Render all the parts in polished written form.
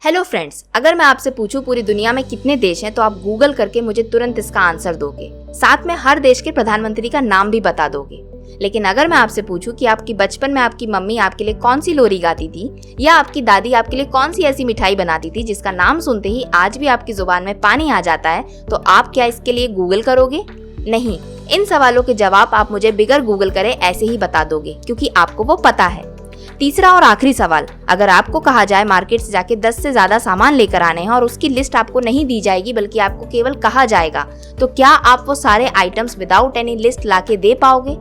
Hello friends, अगर मैं आपसे पूछूं पूरी दुनिया में कितने देश हैं तो आप गूगल करके मुझे तुरंत इसका आंसर दोगे। साथ में हर देश के प्रधानमंत्री का नाम भी बता दोगे। लेकिन अगर मैं आपसे पूछूं कि आपकी बचपन में आपकी मम्मी आपके लिए कौन सी लोरी गाती थी या आपकी दादी आपके लिए कौन सी ऐसी मिठाई बनाती थी जिसका नाम सुनते ही आज भी आपकी जुबान में पानी आ जाता है, तो आप क्या इसके लिए गूगल करोगे? नहीं, इन सवालों के जवाब आप मुझे बिगर गूगल करे ऐसे ही बता दोगे क्योंकि आपको वो पता है। तीसरा और आखिरी सवाल, अगर आपको कहा जाए मार्केट से जाके 10 से ज्यादा सामान लेकर आने हैं और उसकी लिस्ट आपको नहीं दी जाएगी बल्कि आपको केवल कहा जाएगा, तो क्या आप वो सारे आइटम्स विदाउट एनी लिस्ट लाके दे पाओगे?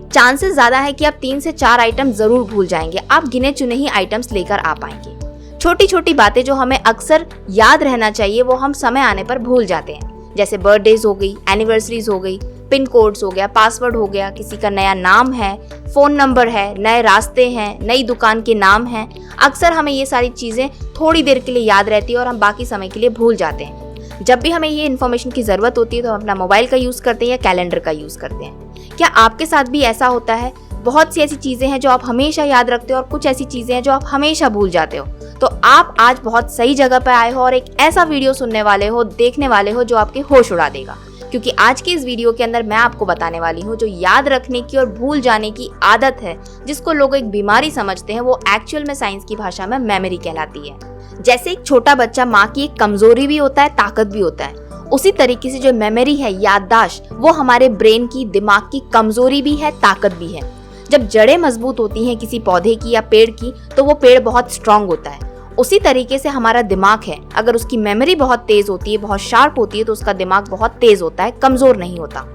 चांसेस ज्यादा है कि आप 3 से 4 आइटम जरूर भूल जाएंगे। आप गिने चुने ही आइटम्स लेकर आ पाएंगे। छोटी छोटी बातें जो हमें अक्सर याद रहना चाहिए वो हम समय आने पर भूल जाते हैं, जैसे बर्थडेज हो गई, एनिवर्सरीज हो गई, पिन कोड्स हो गया, पासवर्ड हो गया, किसी का नया नाम है, फोन नंबर है, नए रास्ते हैं, नई दुकान के नाम हैं। अक्सर हमें ये सारी चीजें थोड़ी देर के लिए याद रहती है और हम बाकी समय के लिए भूल जाते हैं। जब भी हमें ये इन्फॉर्मेशन की जरूरत होती है तो हम अपना मोबाइल का यूज करते हैं या कैलेंडर का यूज करते हैं। क्या आपके साथ भी ऐसा होता है? बहुत सी ऐसी चीजें हैं जो आप हमेशा याद रखते हो और कुछ ऐसी चीजें हैं जो आप हमेशा भूल जाते हो। तो आप आज बहुत सही जगह पर आए हो और एक ऐसा वीडियो सुनने वाले हो, देखने वाले हो जो आपके होश उड़ा देगा, क्योंकि आज के इस वीडियो के अंदर मैं आपको बताने वाली हूँ जो याद रखने की और भूल जाने की आदत है, जिसको लोग एक बीमारी समझते हैं, वो एक्चुअल में साइंस की भाषा में मेमोरी कहलाती है। जैसे एक छोटा बच्चा माँ की एक कमजोरी भी होता है, ताकत भी होता है, उसी तरीके से जो मेमोरी है, याददाश्त, वो हमारे ब्रेन की, दिमाग की कमजोरी भी है, ताकत भी है। जब जड़ें मजबूत होती हैं किसी पौधे की या पेड़ की तो वो पेड़ बहुत स्ट्रांग होता है। उसी तरीके से हमारा दिमाग है, अगर उसकी मेमोरी बहुत तेज होती है, बहुत शार्प होती है, तो उसका दिमाग बहुत तेज होता है, कमजोर नहीं होता।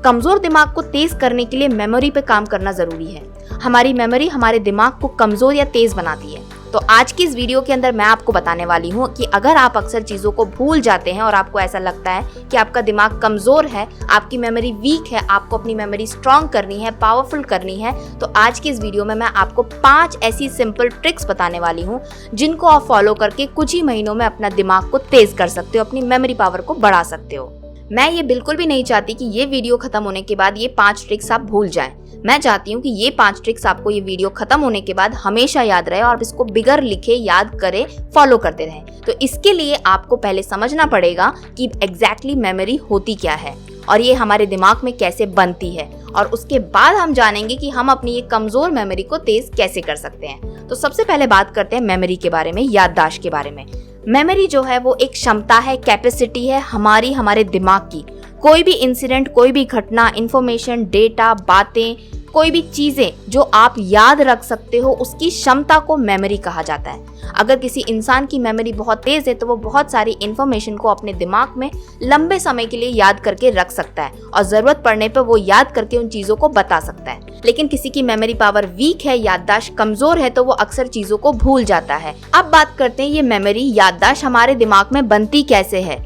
कमजोर दिमाग को तेज करने के लिए मेमोरी पे काम करना जरूरी है। हमारी मेमोरी हमारे दिमाग को कमजोर या तेज बनाती है। तो आज की इस वीडियो के अंदर मैं आपको बताने वाली हूँ कि अगर आप अक्सर चीजों को भूल जाते हैं और आपको ऐसा लगता है कि आपका दिमाग कमजोर है, आपकी मेमोरी वीक है, आपको अपनी मेमोरी स्ट्रांग करनी है, पावरफुल करनी है, तो आज की इस वीडियो में मैं आपको 5 ऐसी सिंपल ट्रिक्स बताने वाली हूँ जिनको आप फॉलो करके कुछ ही महीनों में अपना दिमाग को तेज कर सकते हो, अपनी मेमोरी पावर को बढ़ा सकते हो। मैं ये बिल्कुल भी नहीं चाहती कि ये वीडियो खत्म होने के बाद ये 5 ट्रिक्स आप भूल जाएं। मैं चाहती हूँ कि ये 5 ट्रिक्स आपको ये वीडियो खत्म होने के बाद हमेशा याद रहे और इसको बिगर लिखे याद करे, फॉलो करते रहें। तो इसके लिए आपको पहले समझना पड़ेगा कि एग्जैक्टली मेमोरी होती क्या है और ये हमारे दिमाग में कैसे बनती है, और उसके बाद हम जानेंगे कि हम अपनी ये कमजोर मेमोरी को तेज कैसे कर सकते हैं। तो सबसे पहले बात करते हैं मेमोरी के बारे में, याददाश्त के बारे में। मेमोरी जो है वो एक क्षमता है, कैपेसिटी है हमारे दिमाग की। कोई भी इंसिडेंट, कोई भी घटना, इंफॉर्मेशन, डेटा, बातें, कोई भी चीजें जो आप याद रख सकते हो, उसकी क्षमता को मेमोरी कहा जाता है। अगर किसी इंसान की मेमोरी बहुत तेज है तो वो बहुत सारी इंफॉर्मेशन को अपने दिमाग में लंबे समय के लिए याद करके रख सकता है और जरूरत पड़ने पर वो याद करके उन चीजों को बता सकता है। लेकिन किसी की मेमोरी पावर वीक है, याददाश्त कमजोर है, तो वो अक्सर चीजों को भूल जाता है। अब बात करते हैं ये मेमोरी, याददाश्त हमारे दिमाग में बनती कैसे है।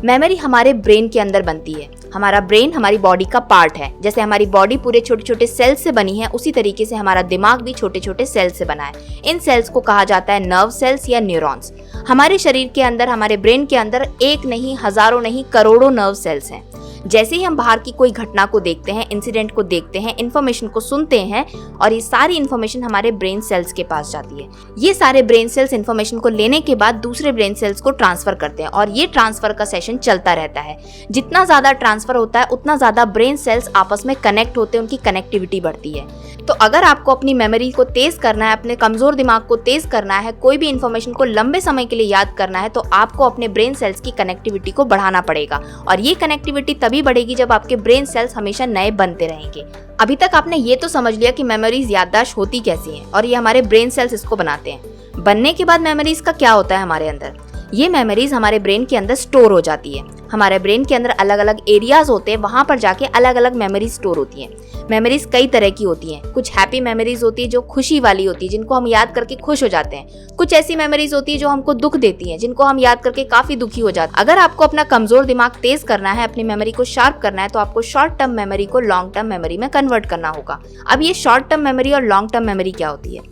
मेमोरी हमारे ब्रेन के अंदर बनती है। हमारा ब्रेन हमारी बॉडी का पार्ट है। जैसे हमारी बॉडी पूरे छोटे छोटे सेल्स से बनी है, उसी तरीके से हमारा दिमाग भी छोटे छोटे सेल्स से बना है। इन सेल्स को कहा जाता है नर्व सेल्स या न्यूरॉन्स। हमारे शरीर के अंदर, हमारे ब्रेन के अंदर एक नहीं, हजारों नहीं, करोड़ों नर्व सेल्स हैं। जैसे ही हम बाहर की कोई घटना को देखते हैं, इंसिडेंट को देखते हैं, इन्फॉर्मेशन को सुनते हैं, और ये सारी इन्फॉर्मेशन हमारे ब्रेन सेल्स के पास जाती है। ये सारे ब्रेन सेल्स इन्फॉर्मेशन को लेने के बाद दूसरे ब्रेन सेल्स को ट्रांसफर करते हैं और ये ट्रांसफर का सेशन चलता रहता है। जितना ज्यादा ट्रांसफर होता है उतना ज्यादा ब्रेन सेल्स आपस में कनेक्ट होते हैं, उनकी कनेक्टिविटी बढ़ती है। तो अगर आपको अपनी मेमोरी को तेज करना है, अपने कमजोर दिमाग को तेज करना है, कोई भी इन्फॉर्मेशन को लंबे समय के लिए याद करना है, तो आपको अपने ब्रेन सेल्स की कनेक्टिविटी को बढ़ाना पड़ेगा। और ये कनेक्टिविटी तभी बढ़ेगी जब आपके ब्रेन सेल्स हमेशा नए बनते रहेंगे। अभी तक आपने ये तो समझ लिया कि मेमोरीज, याददाश्त होती कैसी है और ये हमारे ब्रेन सेल्स इसको बनाते हैं। बनने के बाद मेमोरीज का क्या होता है हमारे अंदर? ये मेमोरीज हमारे ब्रेन के अंदर स्टोर हो जाती है। हमारे ब्रेन के अंदर अलग अलग एरियाज होते हैं, वहां पर जाके अलग अलग मेमोरीज स्टोर होती हैं। मेमोरीज कई तरह की होती हैं। कुछ हैप्पी मेमोरीज होती है जो खुशी वाली होती है, जिनको हम याद करके खुश हो जाते हैं। कुछ ऐसी मेमोरीज होती है जो हमको दुख देती हैं, जिनको हम याद करके काफी दुखी हो जाते हैं। अगर आपको अपना कमजोर दिमाग तेज करना है, अपनी मेमोरी को शार्प करना है, तो आपको शॉर्ट टर्म मेमोरी को लॉन्ग टर्म मेमोरी में कन्वर्ट करना होगा। अब ये शॉर्ट टर्म मेमोरी और लॉन्ग टर्म मेमोरी क्या होती है?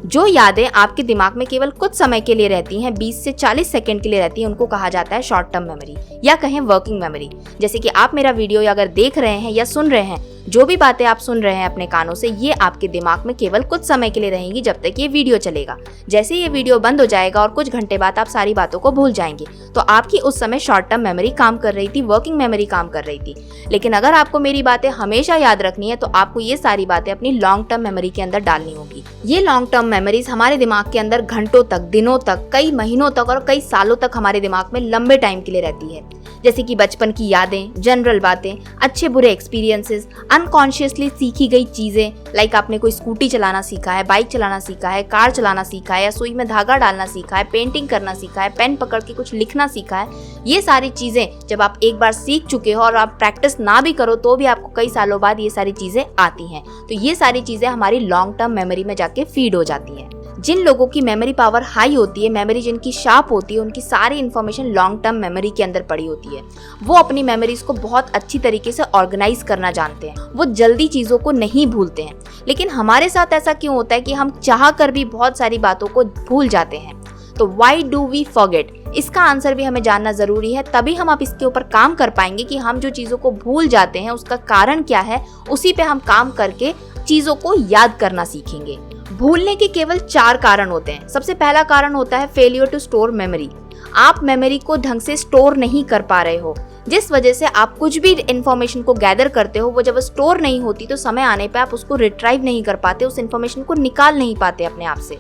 जो यादें आपके दिमाग में केवल कुछ समय के लिए रहती हैं, 20 से 40 सेकंड के लिए रहती हैं, उनको कहा जाता है शॉर्ट टर्म मेमोरी या कहें वर्किंग मेमोरी। जैसे कि आप मेरा वीडियो अगर देख रहे हैं या सुन रहे हैं जो भी बातें आप सुन रहे हैं अपने कानों से, ये आपके दिमाग में केवल कुछ समय के लिए रहेंगी, जब तक ये वीडियो चलेगा। जैसे ये वीडियो बंद हो जाएगा और कुछ घंटे बाद आप सारी बातों को भूल जाएंगे, तो आपकी उस समय शॉर्ट टर्म मेमोरी काम कर रही थी, वर्किंग मेमोरी काम कर रही थी। लेकिन अगर आपको मेरी बातें हमेशा याद रखनी है, तो आपको ये सारी बातें अपनी लॉन्ग टर्म मेमोरी के अंदर डालनी होगी। ये लॉन्ग टर्म मेमोरीज हमारे दिमाग के अंदर घंटों तक, दिनों तक, कई महीनों तक और कई सालों तक हमारे दिमाग में लंबे टाइम के लिए रहती है। जैसे कि बचपन की यादें, जनरल बातें, अच्छे बुरे एक्सपीरियंसेस, अनकॉन्शियसली सीखी गई चीजें, लाइक आपने कोई स्कूटी चलाना सीखा है, बाइक चलाना सीखा है, कार चलाना सीखा है, या सुई में धागा डालना सीखा है, पेंटिंग करना सीखा है, पेन पकड़ के कुछ लिखना सीखा है। ये सारी चीजें जब आप एक बार सीख चुके हो और आप प्रैक्टिस ना भी करो तो भी आपको कई सालों बाद ये सारी चीजें आती हैं। तो ये सारी चीजें हमारी लॉन्ग टर्म मेमोरी में जाके फीड हो जाती हैं। जिन लोगों की मेमोरी पावर हाई होती है, मेमोरी जिनकी शार्प होती है, उनकी सारी इन्फॉर्मेशन लॉन्ग टर्म मेमोरी के अंदर पड़ी होती है। वो अपनी मेमोरीज को बहुत अच्छी तरीके से ऑर्गेनाइज करना जानते हैं, वो जल्दी चीज़ों को नहीं भूलते हैं। लेकिन हमारे साथ ऐसा क्यों होता है कि हम चाह कर भी बहुत सारी बातों को भूल जाते हैं? तो वाई डू वी फॉरगेट, इसका आंसर भी हमें जानना जरूरी है, तभी हम आप इसके ऊपर काम कर पाएंगे कि हम जो चीज़ों को भूल जाते हैं उसका कारण क्या है, उसी पे हम काम करके चीज़ों को याद करना सीखेंगे। भूलने के केवल 4 कारण होते हैं। सबसे पहला कारण होता है फेलियर टू स्टोर मेमोरी। आप मेमोरी को ढंग से स्टोर नहीं कर पा रहे हो, जिस वजह से आप कुछ भी इंफॉर्मेशन को गैदर करते हो, वो जब स्टोर नहीं होती तो समय आने पे आप उसको रिट्राइव नहीं कर पाते, उस इंफॉर्मेशन को निकाल नहीं पाते अपने आप से।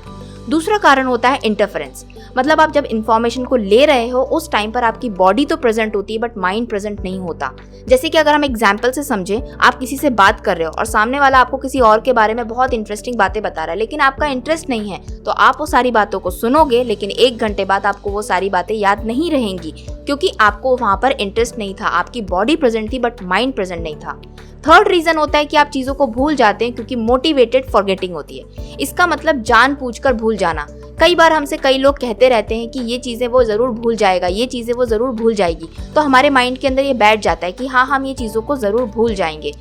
दूसरा कारण होता है इंटरफेरेंस, मतलब आप जब इंफॉर्मेशन को ले रहे हो उस टाइम पर आपकी बॉडी तो प्रेजेंट होती है बट माइंड प्रेजेंट नहीं होता। जैसे कि अगर हम एग्जांपल से समझें, आप किसी से बात कर रहे हो और सामने वाला आपको किसी और के बारे में बहुत इंटरेस्टिंग बातें बता रहा है, लेकिन आपका इंटरेस्ट नहीं है, तो आप वो सारी बातों को सुनोगे, लेकिन 1 घंटे बाद आपको वो सारी बातें याद नहीं रहेंगी, क्योंकि आपको वहां पर इंटरेस्ट नहीं था। आपकी बॉडी प्रेजेंट थी बट माइंड प्रेजेंट नहीं था। थर्ड रीजन होता है कि आप चीजों को भूल जाते हैं क्योंकि मोटिवेटेड फॉरगेटिंग होती है। इसका मतलब जानबूझकर भूल जाना। कई बार हमसे कई लोग कहते रहते हैं कि ये चीजें वो जरूर भूल जाएगा, ये चीजें वो जरूर भूल जाएगी, तो हमारे माइंड के अंदर ये बैठ जाता है कि हाँ, हम ये चीजों को जरूर भूल जाएंगे,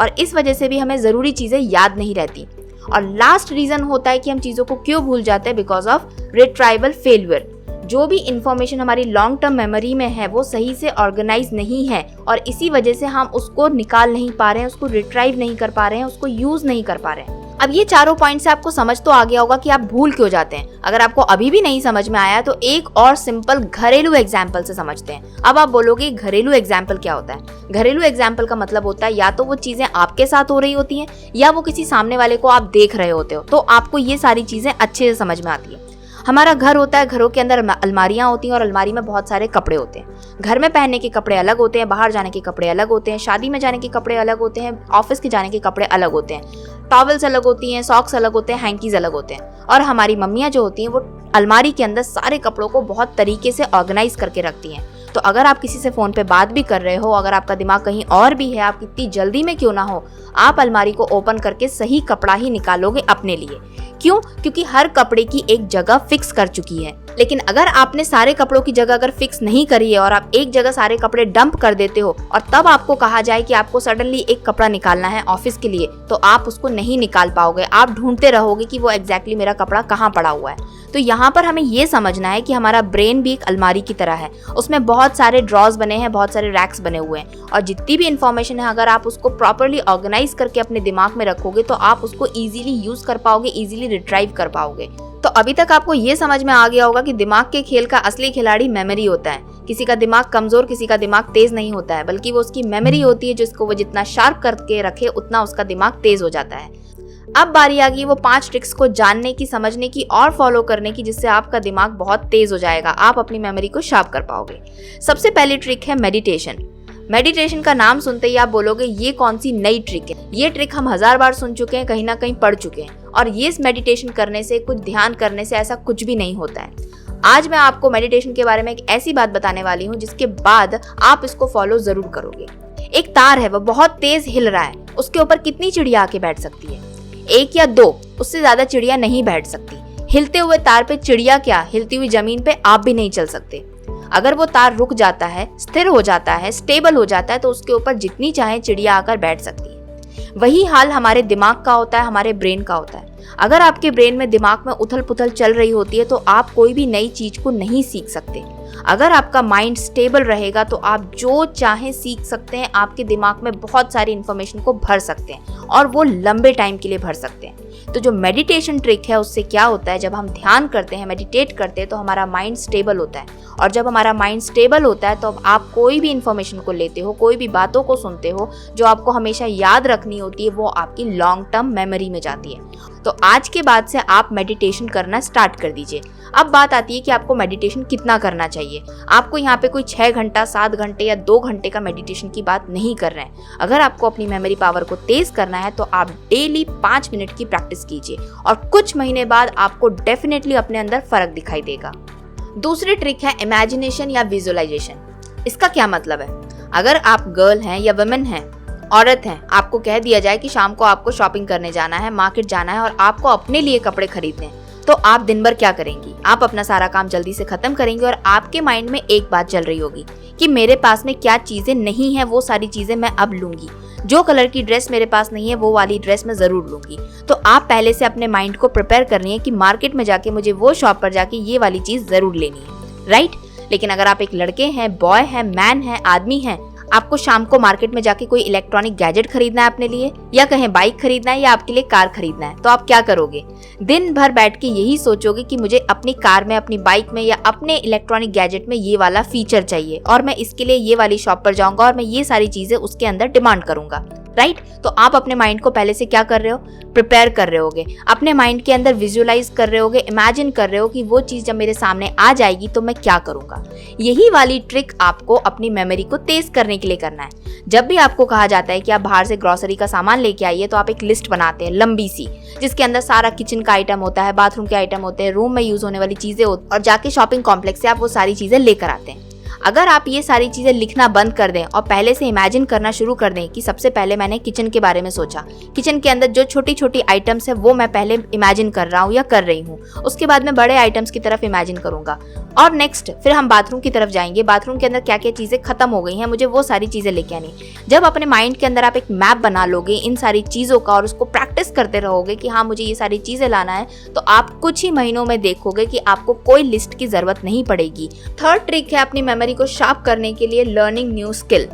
और इस वजह से भी हमें जरूरी चीजें याद नहीं रहती। और लास्ट रीजन होता है कि हम चीजों को क्यों भूल जाते हैं, बिकॉज ऑफ रिट्राइवल फेलियर। जो भी इंफॉर्मेशन हमारी लॉन्ग टर्म मेमोरी में है वो सही से ऑर्गेनाइज नहीं है, और इसी वजह से हम उसको निकाल नहीं पा रहे हैं, उसको रिट्राइव नहीं कर पा रहे हैं, उसको यूज नहीं कर पा रहे हैं। अब ये चारों पॉइंट से आपको समझ तो आ गया होगा कि आप भूल क्यों जाते हैं। अगर आपको अभी भी नहीं समझ में आया तो एक और सिंपल घरेलू एग्जाम्पल से समझते हैं। अब आप बोलोगे घरेलू एग्जाम्पल क्या होता है? घरेलू एग्जाम्पल का मतलब होता है या तो वो चीजें आपके साथ हो रही होती हैं या वो किसी सामने वाले को आप देख रहे होते हो, तो आपको ये सारी चीजें अच्छे से समझ में आती है। हमारा घर होता है, घरों के अंदर अलमारियां होती हैं और अलमारी में बहुत सारे कपड़े होते हैं। घर में पहनने के कपड़े अलग होते हैं, बाहर जाने के कपड़े अलग होते हैं, शादी में जाने के कपड़े अलग होते हैं, ऑफिस के जाने के कपड़े अलग होते हैं, टॉवल्स अलग होती हैं, सॉक्स अलग होते हैं, हैंकीज अलग होते हैं। और हमारी मम्मियाँ जो होती हैं वो अलमारी के अंदर सारे कपड़ों को बहुत तरीके से ऑर्गेनाइज करके रखती हैं। तो अगर आप किसी से फ़ोन पे बात भी कर रहे हो, अगर आपका दिमाग कहीं और भी है, आप कितनी जल्दी में क्यों ना हो, आप अलमारी को ओपन करके सही कपड़ा ही निकालोगे अपने लिए। क्यों? क्योंकि हर कपड़े की एक जगह फिक्स कर चुकी है। लेकिन अगर आपने सारे कपड़ों की जगह अगर फिक्स नहीं करी है और आप एक जगह सारे कपड़े डंप कर देते हो और तब आपको कहा जाए कि आपको सडनली एक कपड़ा निकालना है ऑफिस के लिए, तो आप उसको नहीं निकाल पाओगे। आप ढूंढते रहोगे कि वो एग्जैक्टली मेरा कपड़ा कहाँ पड़ा हुआ है। तो यहाँ पर हमें ये समझना है कि हमारा ब्रेन भी एक अलमारी की तरह है। उसमें बहुत सारे ड्रॉज बने हैं, बहुत सारे रैक्स बने हुए हैं, और जितनी भी इंफॉर्मेशन है अगर आप उसको प्रॉपरली ऑर्गेनाइज करके अपने दिमाग में रखोगे तो आप उसको इजीली यूज कर पाओगे, इजीली रिट्राइव कर पाओगे। तो अभी तक आपको ये समझ में आ गया होगा कि दिमाग के खेल का असली खिलाड़ी मेमोरी होता है। किसी का दिमाग कमजोर, किसी का दिमाग तेज नहीं होता है, बल्कि वो उसकी मेमोरी होती है, जिसको वो जितना शार्प करके रखे उतना उसका दिमाग तेज हो जाता है। अब बारी आ गई वो 5 ट्रिक्स को जानने की, समझने की और फॉलो करने की, जिससे आपका दिमाग बहुत तेज हो जाएगा, आप अपनी मेमोरी को शार्प कर पाओगे। सबसे पहली ट्रिक है मेडिटेशन। मेडिटेशन का नाम सुनते ही आप बोलोगे ये कौन सी नई ट्रिक है? ये ट्रिक हम 1000 बार सुन चुके हैं, कहीं ना कहीं पढ़ चुके हैं, और ये मेडिटेशन करने से, कुछ ध्यान करने से ऐसा कुछ भी नहीं होता है। आज मैं आपको मेडिटेशन के बारे में एक ऐसी बात बताने वाली हूँ जिसके बाद आप इसको फॉलो जरूर करोगे। एक तार है, वो बहुत तेज हिल रहा है, उसके ऊपर कितनी चिड़िया आके बैठ सकती है? 1 या 2, उससे ज्यादा चिड़िया नहीं बैठ सकती। हिलते हुए तार पे चिड़िया क्या, हिलती हुई जमीन पे आप भी नहीं चल सकते। अगर वो तार रुक जाता है, स्थिर हो जाता है, स्टेबल हो जाता है, तो उसके ऊपर जितनी चाहे चिड़िया आकर बैठ सकती है। वही हाल हमारे दिमाग का होता है, हमारे ब्रेन का होता है। अगर आपके ब्रेन में दिमाग में उथल पुथल चल रही होती है तो आप कोई भी नई चीज को नहीं सीख सकते। अगर आपका माइंड स्टेबल रहेगा तो आप जो चाहें सीख सकते हैं, आपके दिमाग में बहुत सारी इंफॉर्मेशन को भर सकते हैं और वो लंबे टाइम के लिए भर सकते हैं। तो जो मेडिटेशन ट्रिक है उससे क्या होता है, जब हम ध्यान करते हैं, मेडिटेट करते हैं तो हमारा माइंड स्टेबल होता है, और जब हमारा माइंड स्टेबल होता है तो आप कोई भी इंफॉर्मेशन को लेते हो, कोई भी बातों को सुनते हो जो आपको हमेशा याद रखनी होती है, वो आपकी लॉन्ग टर्म मेमोरी में जाती है। तो आज के बाद से आप मेडिटेशन करना स्टार्ट कर दीजिए। अब बात आती है कि आपको मेडिटेशन कितना करना चाहिए। आपको यहाँ पे कोई 6 घंटा, 7 घंटे या 2 घंटे का मेडिटेशन की बात नहीं कर रहे हैं। अगर आपको अपनी मेमोरी पावर को तेज करना है तो आप डेली 5 मिनट की प्रैक्टिस कीजिए और कुछ महीने बाद आपको डेफिनेटली अपने अंदर फर्क दिखाई देगा। दूसरी ट्रिक है इमेजिनेशन या विजुअलाइजेशन। इसका क्या मतलब है? अगर आप गर्ल हैं या वुमेन हैं, औरत हैं, आपको कह दिया जाए कि शाम को आपको शॉपिंग करने जाना है, मार्केट जाना है और आपको अपने लिए कपड़े खरीदने हैं, तो आप दिन भर क्या करेंगी? आप अपना सारा काम जल्दी से खत्म करेंगे और आपके माइंड में एक बात चल रही होगी कि मेरे पास में क्या चीजें नहीं है, वो सारी चीजें मैं अब लूंगी। जो कलर की ड्रेस मेरे पास नहीं है वो वाली ड्रेस मैं जरूर लूंगी। तो आप पहले से अपने माइंड को प्रिपेयर करनी है कि मार्केट में जाके मुझे वो शॉप पर जाके ये वाली चीज जरूर लेनी है, राइट? लेकिन अगर आप एक लड़के हैं, बॉय हैं, मैन हैं, आदमी हैं, आपको शाम को मार्केट में जाके कोई इलेक्ट्रॉनिक गैजेट खरीदना है अपने लिए, या कहें बाइक खरीदना है या आपके लिए कार खरीदना है, तो आप क्या करोगे? दिन भर बैठ के यही सोचोगे कि मुझे अपनी कार में, अपनी बाइक में या अपने इलेक्ट्रॉनिक गैजेट में ये वाला फीचर चाहिए और मैं इसके लिए ये वाली शॉप पर जाऊंगा और मैं ये सारी चीजें उसके अंदर डिमांड करूंगा, राइट? तो आप अपने माइंड को पहले से क्या कर रहे हो? प्रिपेयर कर रहे होगे, अपने माइंड के अंदर विजुअलाइज कर रहे होगे, इमेजिन कर रहे हो कि वो चीज जब मेरे सामने आ जाएगी तो मैं क्या करूंगा। यही वाली ट्रिक आपको अपनी मेमोरी को तेज करने के लिए करना है। जब भी आपको कहा जाता है कि आप बाहर से ग्रोसरी का सामान लेके आइए तो आप एक लिस्ट बनाते हैं लंबी सी, जिसके अंदर सारा किचन का आइटम होता है, बाथरूम के आइटम होते हैं, रूम में यूज होने वाली चीजें होती हैं, और जाके शॉपिंग कॉम्प्लेक्स से आप वो सारी चीजें लेकर आते हैं। अगर आप ये सारी चीजें लिखना बंद कर दें और पहले से इमेजिन करना शुरू कर दें कि सबसे पहले मैंने किचन के बारे में सोचा, किचन के अंदर जो छोटी छोटी आइटम्स है वो मैं पहले इमेजिन कर रहा हूँ या कर रही हूँ, उसके बाद मैं बड़े आइटम्स की तरफ इमेजिन करूंगा, और नेक्स्ट फिर हम बाथरूम की तरफ जाएंगे, बाथरूम के अंदर क्या क्या चीजें खत्म हो गई हैं, मुझे वो सारी चीजें लेके आनी। जब अपने माइंड के अंदर आप एक मैप बना लोगे इन सारी चीजों का और उसको प्रैक्टिस करते रहोगे कि हाँ मुझे ये सारी चीजें लाना है, तो आप कुछ ही महीनों में देखोगे कि आपको कोई लिस्ट की जरूरत नहीं पड़ेगी। थर्ड ट्रिक है अपनी मेमोरी को शार्प करने के लिए लर्निंग न्यू स्किल।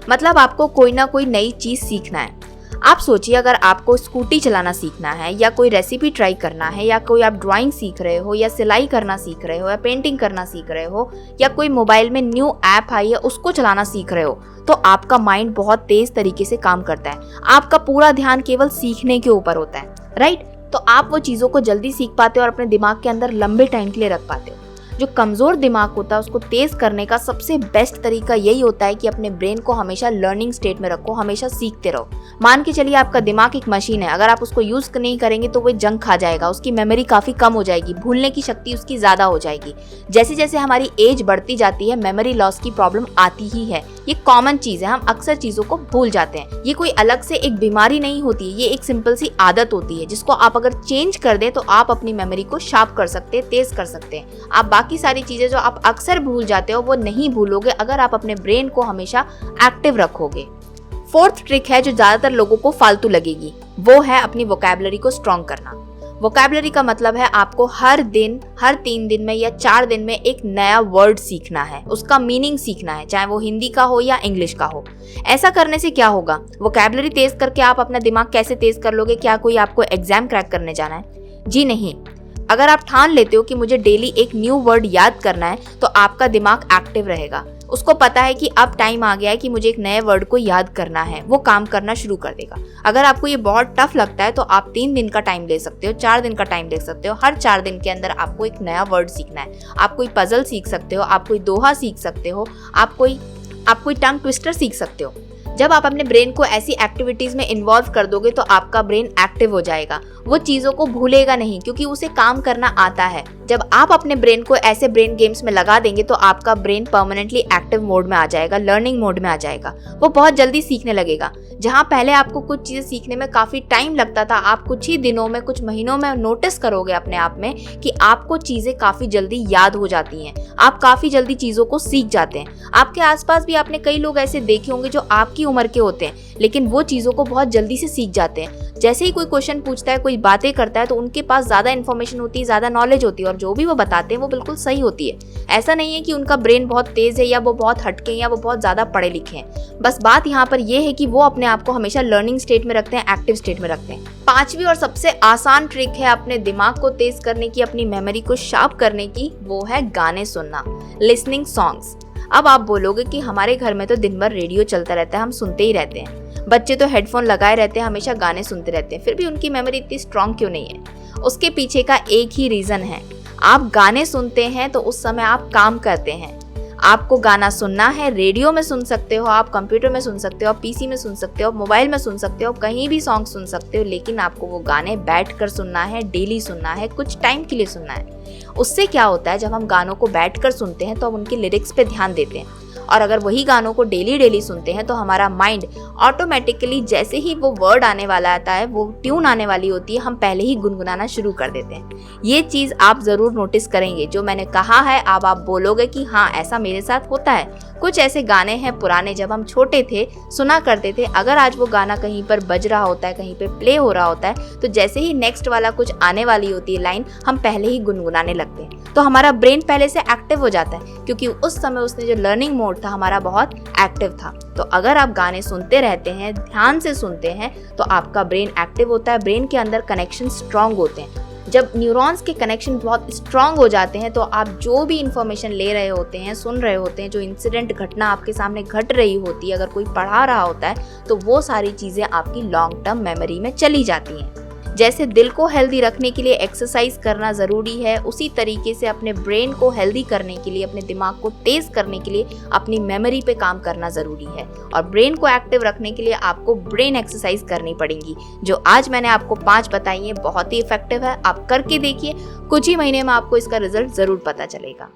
मतलब आपको कोई ना कोई नई चीज सीखना है। आप सोचिए, अगर आपको स्कूटी चलाना सीखना है या कोई रेसिपी ट्राई करना है या कोई आप ड्राइंग सीख रहे हो या सिलाई करना सीख रहे हो या पेंटिंग करना सीख रहे हो या कोई मोबाइल में न्यू ऐप आई है उसको चलाना सीख रहे हो, तो आपका माइंड बहुत तेज तरीके से काम करता है। आपका पूरा ध्यान केवल सीखने के ऊपर होता है, राइट? तो आप वो चीज़ों को जल्दी सीख पाते हो और अपने दिमाग के अंदर लंबे टाइम के लिए रख पाते हो। जो कमज़ोर दिमाग होता है उसको तेज़ करने का सबसे बेस्ट तरीका यही होता है कि अपने ब्रेन को हमेशा लर्निंग स्टेट में रखो, हमेशा सीखते रहो। मान के चलिए आपका दिमाग एक मशीन है, अगर आप उसको यूज़ नहीं करेंगे तो वो जंग खा जाएगा, उसकी मेमोरी काफ़ी कम हो जाएगी, भूलने की शक्ति उसकी ज़्यादा हो जाएगी। जैसे जैसे हमारी एज बढ़ती जाती है मेमोरी लॉस की प्रॉब्लम आती ही है। ये कॉमन चीज़ है, हम अक्सर चीज़ों को भूल जाते हैं। ये कोई अलग से एक बीमारी नहीं होती है, ये एक सिंपल सी आदत होती है जिसको आप अगर चेंज कर दें तो आप अपनी मेमोरी को शार्प कर सकते हैं, तेज़ कर सकते हैं। आप बाकी सारी चीज़ें जो आप अक्सर भूल जाते हो वो नहीं भूलोगे अगर आप अपने ब्रेन को हमेशा एक्टिव रखोगे। फोर्थ ट्रिक है जो ज्यादातर लोगों को फालतू लगेगी, वो है अपनी वोकैबुलरी को स्ट्रॉन्ग करना। वोकैबुलरी का मतलब है आपको हर दिन, हर 3 दिन में या 4 दिन में एक नया वर्ड सीखना है, उसका मीनिंग सीखना है, चाहे वो हिंदी का हो या इंग्लिश का हो। ऐसा करने से क्या होगा? वोकैबुलरी तेज करके आप अपना दिमाग कैसे तेज कर लोगे? क्या कोई आपको एग्जाम क्रैक करने जाना है? जी नहीं। अगर आप ठान लेते हो कि मुझे डेली एक न्यू वर्ड याद करना है तो आपका दिमाग एक्टिव रहेगा, उसको पता है कि अब टाइम आ गया है कि मुझे एक नए वर्ड को याद करना है, वो काम करना शुरू कर देगा। अगर आपको ये बहुत टफ लगता है तो आप 3 दिन का टाइम ले सकते हो, 4 दिन का टाइम ले सकते हो। हर 4 दिन के अंदर आपको एक नया वर्ड सीखना है। आप कोई पजल सीख सकते हो, आप कोई दोहा सीख सकते हो, आप कोई टंग ट्विस्टर सीख सकते हो। जब आप अपने ब्रेन को ऐसी एक्टिविटीज में इन्वॉल्व कर दोगे तो आपका ब्रेन एक्टिव हो जाएगा, वो चीज़ों को भूलेगा नहीं क्योंकि उसे काम करना आता है। जब आप अपने ब्रेन को ऐसे ब्रेन गेम्स में लगा देंगे तो आपका ब्रेन परमानेंटली एक्टिव मोड में आ जाएगा, लर्निंग मोड में आ जाएगा। वो बहुत जल्दी सीखने लगेगा। जहाँ पहले आपको कुछ चीज़ें सीखने में काफ़ी टाइम लगता था, आप कुछ ही दिनों में, कुछ महीनों में नोटिस करोगे अपने आप में कि आपको चीज़ें काफ़ी जल्दी याद हो जाती हैं, आप काफ़ी जल्दी चीज़ों को सीख जाते हैं। आपके आसपास भी आपने कई लोग ऐसे देखे होंगे जो आपकी उम्र के होते हैं लेकिन वो चीज़ों को बहुत जल्दी से सीख जाते हैं। जैसे ही कोई क्वेश्चन पूछता है, कोई बातें करता है, तो उनके पास ज़्यादा इन्फॉर्मेशन होती है, ज़्यादा नॉलेज होती है, और जो भी वो बताते हैं वो बिल्कुल सही होती है। ऐसा नहीं है कि उनका ब्रेन बहुत तेज़ है या वो बहुत हटके हैं या वो बहुत ज़्यादा पढ़े लिखे हैं। बस बात यहाँ पर ये है कि वो अपने आप को हमेशा लर्निंग स्टेट में रखते हैं, एक्टिव स्टेट में रखते हैं। पांचवी और सबसे आसान ट्रिक है अपने दिमाग को तेज करने की, अपनी मेमोरी को शार्प करने की, वो है गाने सुनना, लिसनिंग सॉन्ग्स। अब आप बोलोगे कि हमारे घर में तो दिन भर रेडियो चलता रहता है, हम सुनते ही रहते हैं, बच्चे तो हेडफोन लगाए रहते हैं, हमेशा गाने सुनते रहते हैं, फिर भी उनकी मेमोरी इतनी स्ट्रांग क्यों नहीं है? उसके पीछे का एक ही रीज़न है, आप गाने सुनते हैं तो उस समय आप काम करते हैं। आपको गाना सुनना है, रेडियो में सुन सकते हो, आप कंप्यूटर में सुन सकते हो, आप पीसी में सुन सकते हो, आप मोबाइल में सुन सकते हो, कहीं भी सॉन्ग सुन सकते हो, लेकिन आपको वो गाने बैठकर सुनना है, डेली सुनना है, कुछ टाइम के लिए सुनना है। उससे क्या होता है, जब हम गानों को बैठकर सुनते हैं तो हम उनके लिरिक्स पे ध्यान देते हैं, और अगर वही गानों को डेली सुनते हैं तो हमारा माइंड ऑटोमेटिकली जैसे ही वो वर्ड आने वाला आता है, वो ट्यून आने वाली होती है, हम पहले ही गुनगुनाना शुरू कर देते हैं। ये चीज़ आप ज़रूर नोटिस करेंगे, जो मैंने कहा है अब आप बोलोगे कि हाँ ऐसा मेरे साथ होता है। कुछ ऐसे गाने हैं पुराने, जब हम छोटे थे सुना करते थे, अगर आज वो गाना कहीं पर बज रहा होता है, कहीं पे प्ले हो रहा होता है, तो जैसे ही नेक्स्ट वाला कुछ आने वाली होती है लाइन, हम पहले ही गुनगुनाने लगते हैं। तो हमारा ब्रेन पहले से एक्टिव हो जाता है, क्योंकि उस समय उसने जो लर्निंग मोड था हमारा बहुत एक्टिव था। तो अगर आप गाने सुनते रहते हैं, ध्यान से सुनते हैं, तो आपका ब्रेन एक्टिव होता है, ब्रेन के अंदर कनेक्शन स्ट्रांग होते हैं। जब न्यूरॉन्स के कनेक्शन बहुत स्ट्रांग हो जाते हैं, तो आप जो भी इंफॉर्मेशन ले रहे होते हैं, सुन रहे होते हैं, जो इंसिडेंट घटना आपके सामने घट रही होती है, अगर कोई पढ़ा रहा होता है, तो वो सारी चीज़ें आपकी लॉन्ग टर्म मेमोरी में चली जाती हैं। जैसे दिल को हेल्दी रखने के लिए एक्सरसाइज करना ज़रूरी है, उसी तरीके से अपने ब्रेन को हेल्दी करने के लिए, अपने दिमाग को तेज़ करने के लिए अपनी मेमोरी पे काम करना ज़रूरी है। और ब्रेन को एक्टिव रखने के लिए आपको ब्रेन एक्सरसाइज करनी पड़ेंगी, जो आज मैंने आपको 5 बताई है, बहुत ही इफेक्टिव है। आप करके देखिए, कुछ ही महीने में आपको इसका रिजल्ट ज़रूर पता चलेगा।